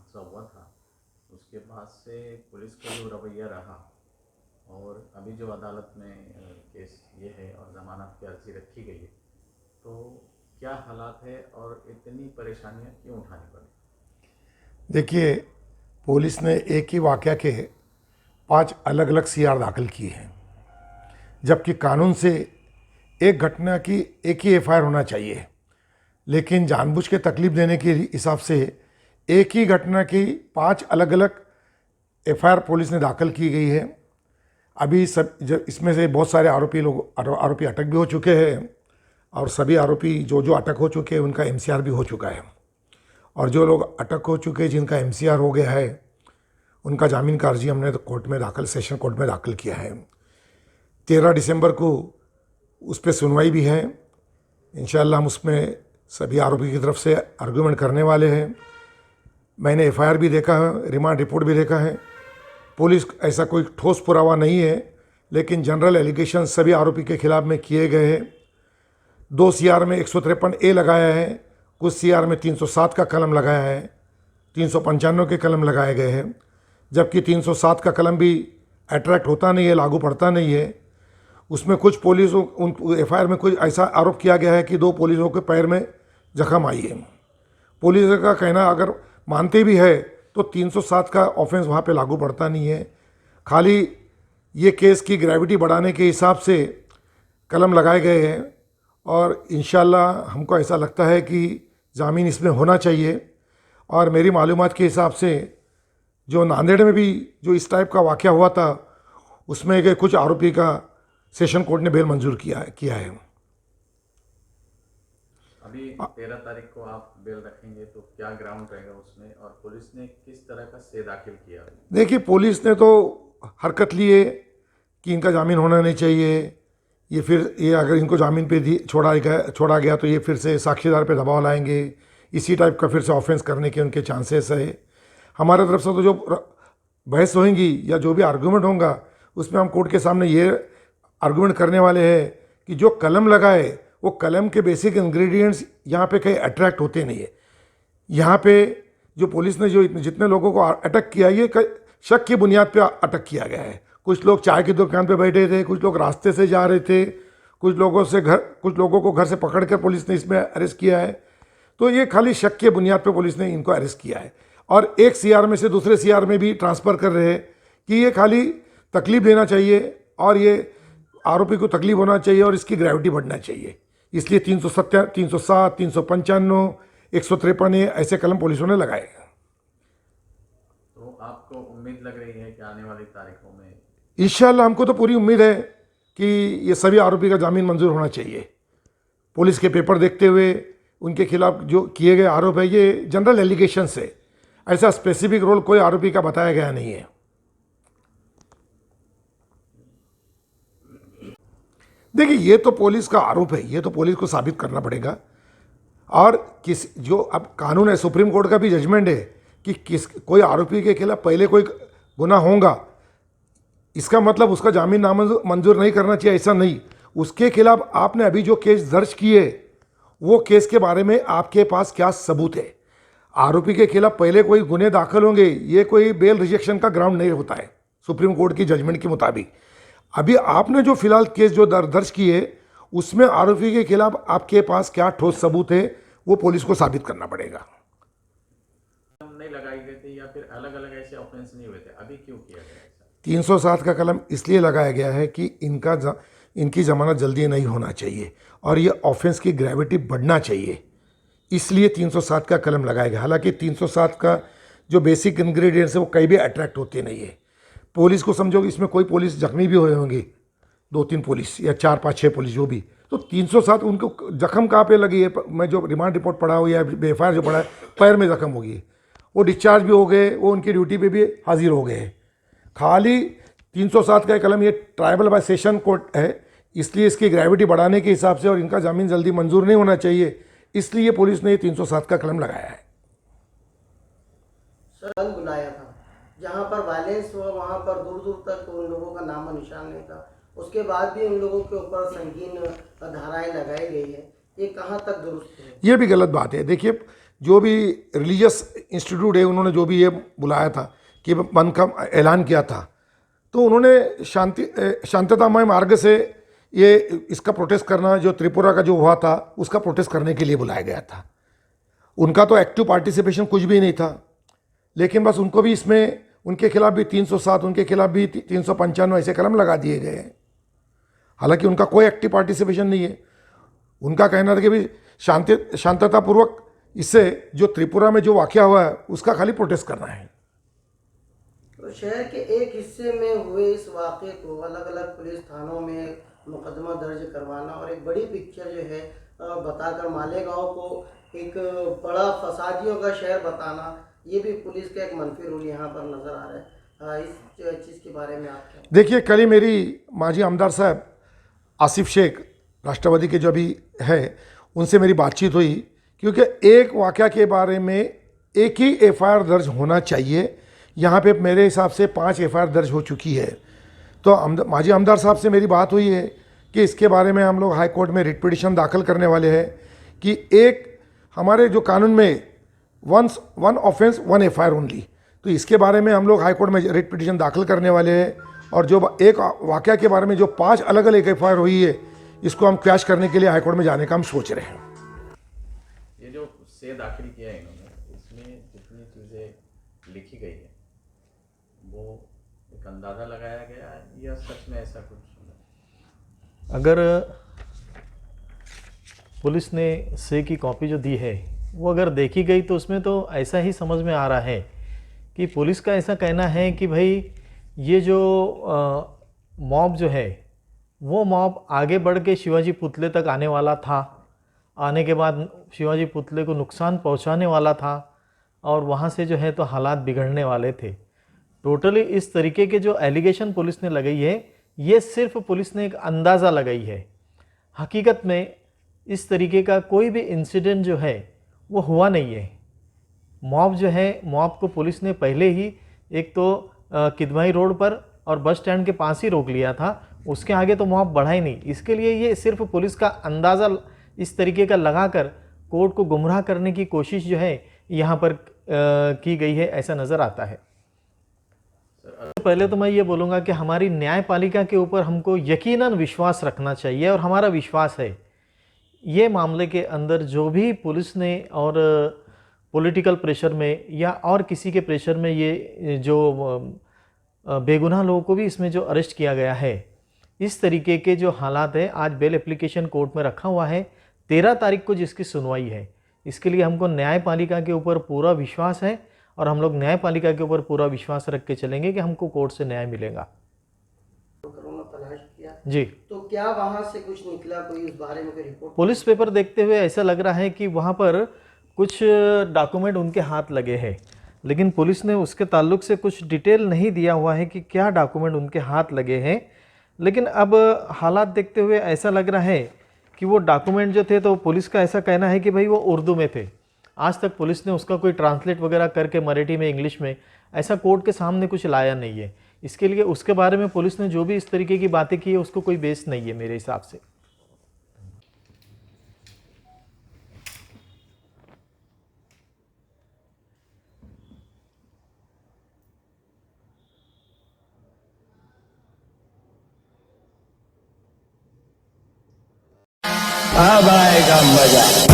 हादसा हुआ था उसके बाद से पुलिस का जो रवैया रहा और अभी जो अदालत में केस ये है और ज़मानत की अर्जी रखी गई है, तो क्या हालात है और इतनी परेशानियां क्यों उठानी पड़ी? देखिए, पुलिस ने एक ही वाक़या के 5 अलग अलग सीआर दाखिल किए हैं, जबकि कानून से एक घटना की एक ही एफआईआर होना चाहिए, लेकिन जानबूझ के तकलीफ देने के हिसाब से एक ही घटना की 5 अलग अलग एफआईआर पुलिस ने दाखिल की गई है। अभी सब जब इसमें से बहुत सारे आरोपी अटक भी हो चुके हैं और सभी आरोपी जो जो अटक हो चुके हैं उनका एमसीआर भी हो चुका है, और जो लोग अटक हो चुके हैं जिनका एमसीआर हो गया है उनका जामीन का अर्जी हमने तो सेशन कोर्ट में दाखिल किया है। 13 दिसंबर को उस पर सुनवाई भी है। इंशाअल्लाह हम उसमें सभी आरोपी की तरफ से आर्गूमेंट करने वाले हैं। मैंने एफआईआर भी देखा है, रिमांड रिपोर्ट भी देखा है। पुलिस ऐसा कोई ठोस पुरावा नहीं है, लेकिन जनरल एलिगेशन सभी आरोपी के खिलाफ में किए गए हैं। 2 सीआर में 153A लगाया है, कुछ सीआर में 307 का कलम लगाया है, 395 के कलम लगाए गए हैं, जबकि 307 का कलम भी अट्रैक्ट होता नहीं है, लागू पड़ता नहीं है। उसमें कुछ पुलिसों उन एफआईआर में कुछ ऐसा आरोप किया गया है कि 2 पुलिसों के पैर में जख्म आई है। पुलिस का कहना अगर मानते भी है तो 307 का ऑफेंस वहाँ पे लागू पड़ता नहीं है, खाली ये केस की ग्रेविटी बढ़ाने के हिसाब से कलम लगाए गए हैं। और इंशाल्लाह हमको ऐसा लगता है कि जामीन इसमें होना चाहिए। और मेरी मालूमात के हिसाब से जो नांदेड़ में भी जो इस टाइप का वाक़या हुआ था उसमें के कुछ आरोपी का सेशन कोर्ट ने बेल मंजूर किया है। अभी 13 तारीख को आप बेल रखेंगे तो क्या ग्राउंड रहेगा उसमें और पुलिस ने किस तरह का स्टे दाखिल किया? देखिए, पुलिस ने तो हरकत ली है कि इनका जामीन होना नहीं चाहिए। ये अगर इनको जामीन पे छोड़ा गया तो ये फिर से साक्षीदार पे दबाव लाएंगे, इसी टाइप का फिर से ऑफेंस करने के उनके चांसेस है। हमारे तरफ से तो जो बहस होंगी या जो भी आर्गूमेंट होगा उसमें हम कोर्ट के सामने ये आर्गूमेंट करने वाले हैं कि जो कलम लगाए वो कलम के बेसिक इंग्रेडिएंट्स यहाँ पे कहीं अट्रैक्ट होते नहीं है। यहाँ पे जो पुलिस ने जो जितने लोगों को अटक किया ये शक की बुनियाद पे अटक किया गया है। कुछ लोग चाय की दुकान पे बैठे थे, कुछ लोग रास्ते से जा रहे थे, कुछ लोगों को घर से पकड़ कर पुलिस ने इसमें अरेस्ट किया है। तो ये खाली शक के बुनियाद पे पुलिस ने इनको अरेस्ट किया है और एक सीआर में से दूसरे सीआर में भी ट्रांसफ़र कर रहे हैं कि ये खाली तकलीफ देना चाहिए और ये आरोपी को तकलीफ होना चाहिए और इसकी ग्रेविटी बढ़ना चाहिए। इसलिए 307, 395, 153 ऐसे कलम पुलिसों ने लगाए। तो आपको उम्मीद लग रही है कि आने वाली तारीखों में? इंशाअल्लाह हमको तो पूरी उम्मीद है कि ये सभी आरोपी का जामीन मंजूर होना चाहिए। पुलिस के पेपर देखते हुए उनके खिलाफ जो किए गए आरोप है ये जनरल एलिगेशन से, ऐसा स्पेसिफिक रोल कोई आरोपी का बताया गया नहीं है। देखिए, ये तो पुलिस का आरोप है, ये तो पुलिस को साबित करना पड़ेगा। और जो अब कानून है, सुप्रीम कोर्ट का भी जजमेंट है कि कोई आरोपी के खिलाफ पहले कोई गुनाह होगा, इसका मतलब उसका जामीन मंजूर नहीं करना चाहिए, ऐसा नहीं। उसके खिलाफ आपने अभी जो केस दर्ज किए वो केस के बारे में आपके पास क्या सबूत है? आरोपी के खिलाफ पहले कोई गुने दाखिल होंगे, ये कोई बेल रिजेक्शन का ग्राउंड नहीं होता है सुप्रीम कोर्ट की जजमेंट के मुताबिक। अभी आपने जो फिलहाल केस जो दर्ज किए उसमें आरोपी के खिलाफ आपके पास क्या ठोस सबूत है वो पुलिस को साबित करना पड़ेगा। नहीं लगाई गई थी या फिर अलग अलग ऐसे ऑफेंस नहीं हुए थे, अभी क्यों किया गया ऐसा? 307 का कलम इसलिए लगाया गया है कि इनकी जमानत जल्दी नहीं होना चाहिए और ये ऑफेंस की ग्रेविटी बढ़ना चाहिए, इसलिए 307 का कलम लगाया गया। हालांकि 307 का जो बेसिक इंग्रेडिएंट्स है वो कहीं भी अट्रैक्ट होते नहीं है। पुलिस को समझो कि इसमें कोई पुलिस जख्मी भी हुए होंगे, 2-3 पुलिस या 4-5-6 पुलिस जो भी, तो 307 उनको जख्म कहाँ पे लगी है? मैं जो रिमांड रिपोर्ट पढ़ा हुआ या एफआईआर जो पढ़ा है, पैर में जख्म होगी, वो डिस्चार्ज भी हो गए, वो उनकी ड्यूटी पे भी हाजिर हो गए। खाली 307 का कलम ये ट्राइबल बाय सेशन कोर्ट है, इसलिए इसकी ग्रेविटी बढ़ाने के हिसाब से और इनका जामीन जल्दी मंजूर नहीं होना चाहिए, इसलिए पुलिस ने ये 307 का कलम लगाया है। सर बुलाया था जहाँ पर वायलेंस हुआ वहाँ पर दूर दूर तक उन लोगों का नाम और निशान नहीं था, उसके बाद भी उन लोगों के ऊपर संगीन धाराएं लगाई गई है, ये कहाँ तक दुरुस्त है? ये भी गलत बात है। देखिए, जो भी रिलीजियस इंस्टीट्यूट है उन्होंने जो भी ये बुलाया था कि बंद का ऐलान किया था, तो उन्होंने शांततामय मार्ग से ये इसका प्रोटेस्ट करना, जो त्रिपुरा का जो हुआ था उसका प्रोटेस्ट करने के लिए बुलाया गया था। उनका तो एक्टिव पार्टिसिपेशन कुछ भी नहीं था, लेकिन बस उनको भी इसमें उनके खिलाफ भी 307, उनके खिलाफ भी 395 ऐसे कलम लगा दिए गए हैं। हालांकि उनका कोई एक्टिव पार्टिसिपेशन नहीं है। उनका कहना था कि भाई शांततापूर्वक इससे जो त्रिपुरा में जो वाक़या हुआ है उसका खाली प्रोटेस्ट करना है। तो शहर के एक हिस्से में हुए इस वाक़े को अलग अलग पुलिस थानों में मुकदमा दर्ज करवाना और एक बड़ी पिक्चर जो है बताकर मालेगांव को एक बड़ा फसादियों का शहर बताना, ये भी पुलिस का एक मनफी रोल यहाँ पर नज़र आ रहा है। इस चीज़ के बारे में आप क्या? देखिए, कल ही मेरी माजी आमदार साहब आसिफ शेख राष्ट्रवादी के जो भी है उनसे मेरी बातचीत हुई, क्योंकि एक वाक़या के बारे में एक ही एफआईआर दर्ज होना चाहिए। यहाँ पे मेरे हिसाब से 5 एफआईआर दर्ज हो चुकी है। तो माजी आमदार साहब से मेरी बात हुई है कि इसके बारे में हम लोग हाई कोर्ट में रिट पिटिशन दाखिल करने वाले हैं कि एक हमारे जो कानून में one offence one FIR only, तो इसके बारे में हम लोग हाई कोर्ट में रिट पिटिशन दाखिल करने वाले हैं। और जो एक वाक़या के बारे में जो 5 अलग अलग एफआईआर हुई है, इसको हम क्वैश करने के लिए हाई कोर्ट में जाने का हम सोच रहे हैं। ये जो से दाखिल किया है इन्होंने, इसमें जितनी चीज़ें लिखी गई है वो एक अंदाज़ा लगाया गया है या सच में ऐसा कुछ? अगर पुलिस ने से की कॉपी जो दी है वो अगर देखी गई तो उसमें तो ऐसा ही समझ में आ रहा है कि पुलिस का ऐसा कहना है कि भाई ये जो मॉब जो है वो मॉब आगे बढ़ के शिवाजी पुतले तक आने वाला था, आने के बाद शिवाजी पुतले को नुकसान पहुंचाने वाला था और वहाँ से जो है तो हालात बिगड़ने वाले थे। टोटली इस तरीके के जो एलिगेशन पुलिस ने लगाई है, ये सिर्फ पुलिस ने एक अंदाज़ा लगाई है। हकीकत में इस तरीके का कोई भी इंसिडेंट जो है वो हुआ नहीं है। मॉब जो है, मॉब को पुलिस ने पहले ही एक तो किदवाई रोड पर और बस स्टैंड के पास ही रोक लिया था, उसके आगे तो मॉब बढ़ा ही नहीं। इसके लिए ये सिर्फ पुलिस का अंदाज़ा इस तरीके का लगाकर कोर्ट को गुमराह करने की कोशिश जो है यहाँ पर की गई है, ऐसा नज़र आता है। पहले तो मैं ये बोलूँगा कि हमारी न्यायपालिका के ऊपर हमको यकीनन विश्वास रखना चाहिए और हमारा विश्वास है। ये मामले के अंदर जो भी पुलिस ने और पॉलिटिकल प्रेशर में या और किसी के प्रेशर में ये जो बेगुनाह लोगों को भी इसमें जो अरेस्ट किया गया है, इस तरीके के जो हालात है, आज बेल एप्लीकेशन कोर्ट में रखा हुआ है 13 तारीख को जिसकी सुनवाई है। इसके लिए हमको न्यायपालिका के ऊपर पूरा विश्वास है और हम लोग न्यायपालिका के ऊपर पूरा विश्वास रख के चलेंगे कि हमको कोर्ट से न्याय मिलेगा। तलाश किया जी, तो क्या वहां से कुछ निकला? कोई इस बारे में कोई रिपोर्ट? पुलिस पेपर देखते हुए ऐसा लग रहा है कि वहाँ पर कुछ डॉक्यूमेंट उनके हाथ लगे हैं, लेकिन पुलिस ने उसके ताल्लुक से कुछ डिटेल नहीं दिया हुआ है कि क्या डॉक्यूमेंट उनके हाथ लगे हैं। लेकिन अब हालात देखते हुए ऐसा लग रहा है कि वो डॉक्यूमेंट जो थे, तो पुलिस का ऐसा कहना है कि भाई वो उर्दू में थे। आज तक पुलिस ने उसका कोई ट्रांसलेट वगैरह करके मराठी में, इंग्लिश में ऐसा कोर्ट के सामने कुछ लाया नहीं है। इसके लिए उसके बारे में पुलिस ने जो भी इस तरीके की बातें की है उसको कोई बेस नहीं है मेरे हिसाब से। अब आएगा मजा।